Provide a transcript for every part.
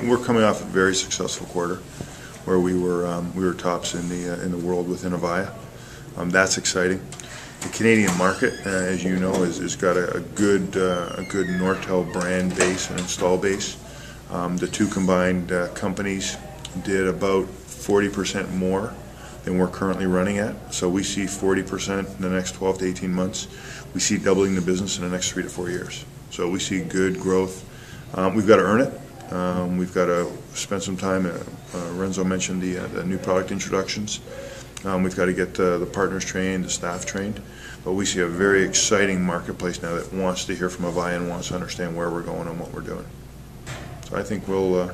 we're coming off a very successful quarter where we were tops in the world within Avaya. That's exciting. The Canadian market, as you know, has got a good Nortel brand base and install base. The two combined companies did about 40% more than we're currently running at. So we see 40% in the next 12 to 18 months. We see doubling the business in the next 3 to 4 years. So we see good growth. We've got to earn it. We've got to spend some time. Renzo mentioned the new product introductions. We've got to get the partners trained, the staff trained. But we see a very exciting marketplace now that wants to hear from Avaya and wants to understand where we're going and what we're doing. So I think we'll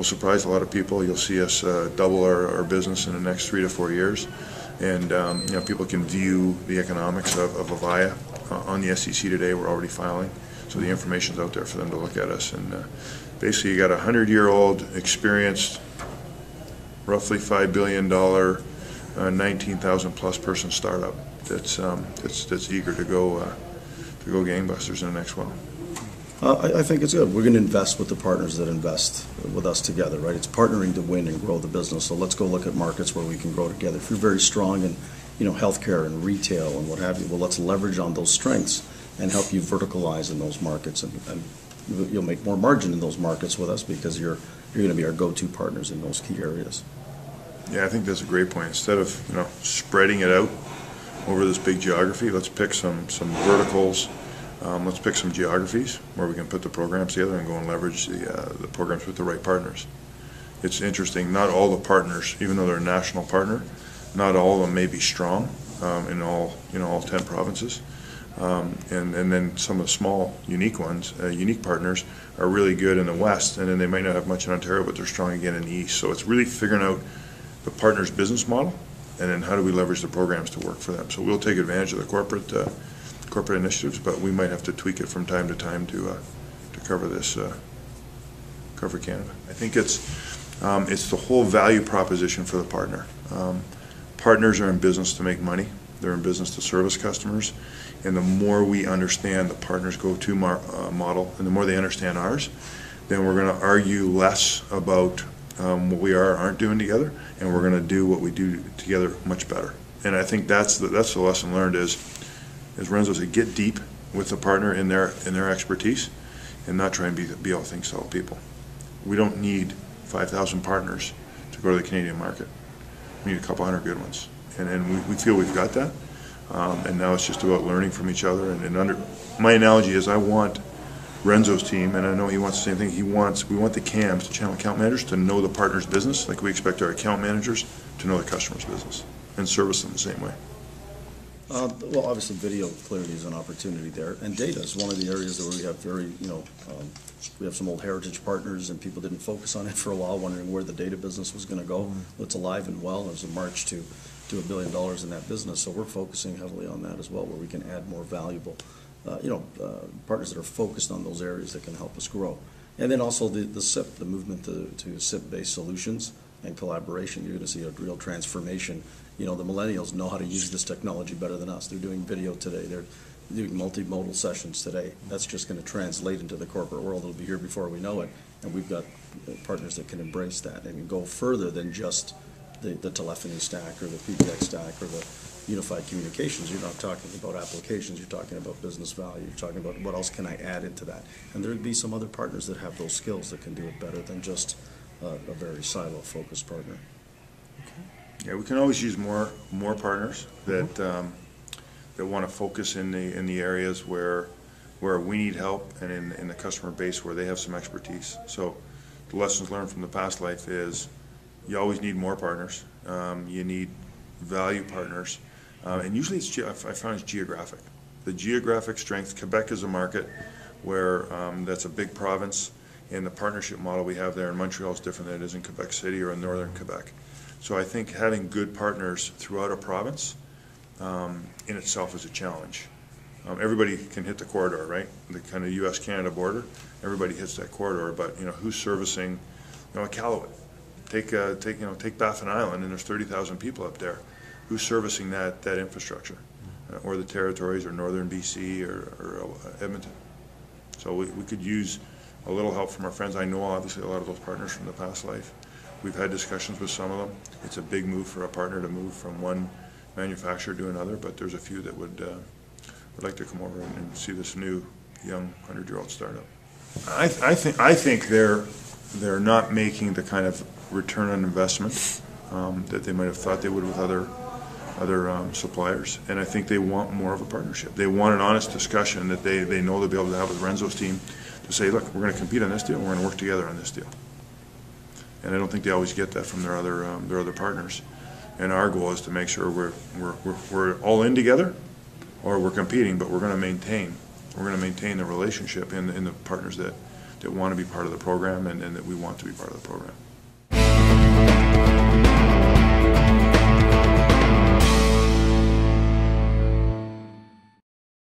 surprise a lot of people. You'll see us double our business in the next 3 to 4 years. And people can view the economics of Avaya on the SEC today. We're already filing. So the information's out there for them to look at us. And basically you got a 100-year-old, experienced, roughly $5 billion, 19,000 plus person startup that's eager to go gangbusters in the next while. I think it's good. We're going to invest with the partners that invest with us together, right? It's partnering to win and grow the business. So let's go look at markets where we can grow together. If you're very strong in, healthcare and retail and what have you, well, let's leverage on those strengths and help you verticalize in those markets, and you'll make more margin in those markets with us because you're going to be our go-to partners in those key areas. Yeah, I think that's a great point. Instead of spreading it out over this big geography, let's pick some verticals. Let's pick some geographies where we can put the programs together and go and leverage the programs with the right partners. It's interesting, not all the partners, even though they're a national partner, not all of them may be strong in all 10 provinces. And then some of the small, unique ones, unique partners, are really good in the West, and then they might not have much in Ontario, but they're strong again in the East. So it's really figuring out the partner's business model, and then how do we leverage the programs to work for them. So we'll take advantage of the corporate initiatives, but we might have to tweak it from time to time to cover this, cover Canada. I think it's the whole value proposition for the partner. Partners are in business to make money. They're in business to service customers, and the more we understand the partner's go-to model, and the more they understand ours, then we're going to argue less about what we aren't doing together, and we're going to do what we do together much better. And I think that's the lesson learned is, as Renzo said, get deep with the partner in their expertise, and not try and be all things to all people. We don't need 5,000 partners to go to the Canadian market. We need a couple hundred good ones, and we feel we've got that. And now it's just about learning from each other. My analogy is, I want Renzo's team, and I know he wants the same thing. We want the CAMs, the channel account managers, to know the partner's business, like we expect our account managers to know the customer's business and service them the same way. Well, obviously, video clearly is an opportunity there, and data is one of the areas where we have we have some old heritage partners, and people didn't focus on it for a while, wondering where the data business was going to go. Well, it's alive and well. There's a march to $1 billion in that business, so we're focusing heavily on that as well, where we can add more valuable, partners that are focused on those areas that can help us grow. And then also the SIP, the movement to SIP-based solutions and collaboration. You're going to see a real transformation. The millennials know how to use this technology better than us. They're doing video today. They're doing multimodal sessions today. That's just going to translate into the corporate world. It'll be here before we know it. And we've got partners that can embrace that and go further than just the telephony stack or the PBX stack or the unified communications. You're not talking about applications. You're talking about business value. You're talking about what else can I add into that. And there would be some other partners that have those skills that can do it better than just a very silo-focused partner. Yeah, we can always use more partners that want to focus in the areas where we need help, and in the customer base where they have some expertise. So the lessons learned from the past life is you always need more partners. You need value partners, and usually I found it's geographic. The geographic strength. Quebec is a market where that's a big province, and the partnership model we have there in Montreal is different than it is in Quebec City or in northern Quebec. So I think having good partners throughout a province in itself is a challenge. Everybody can hit the corridor, right? The kind of U.S.-Canada border, everybody hits that corridor, but who's servicing, Iqaluit? Take Baffin Island, and there's 30,000 people up there. Who's servicing that infrastructure, or the territories, or northern BC, or Edmonton? So we could use a little help from our friends. I know obviously a lot of those partners from the past life. We've had discussions with some of them. It's a big move for a partner to move from one manufacturer to another, but there's a few that would like to come over and see this new young 100-year-old startup. I think they're not making the kind of return on investment that they might have thought they would with other suppliers, and I think they want more of a partnership. They want an honest discussion that they know they'll be able to have with Renzo's team to say, look, we're going to compete on this deal, we're going to work together on this deal. And I don't think they always get that from their other partners. And our goal is to make sure we're all in together, or we're competing, but we're going to maintain the relationship in the partners that want to be part of the program and that we want to be part of the program.